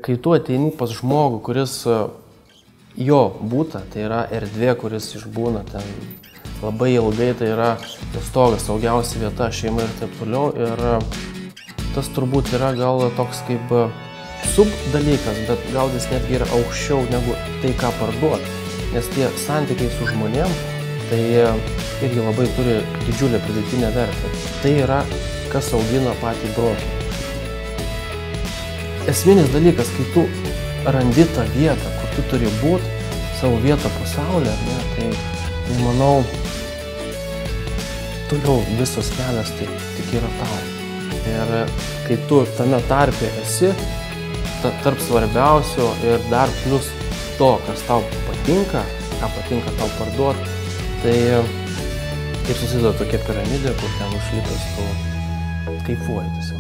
kai tu ateini pas žmogų, kuris jo būta, tai yra erdvė, kuris išbūna ten labai ilgai, tai yra stogas, saugiausia vieta, šeima ir taip toliau. Ir tas turbūt yra gal toks kaip sub dalykas, bet gal jis netgi yra aukščiau negu tai, ką parduot. Nes tie santykiai su žmonėm, tai irgi labai turi didžiulę pridėtinę vertę. Tai yra, kas augina patį brolį. Esminis dalykas, kai tu randi tą vietą, kur tu turi būti, savo vietą pasaulyje, ne, tai manau, toliau visas kelias tai tik yra tau. Ir kai tu tame tarpe esi, tarp svarbiausio ir dar plus to, kas tau patinka, ką patinka tau parduoti, tai ir susideda tokia piramidė, kur ten užlipęs tu kaifuoji.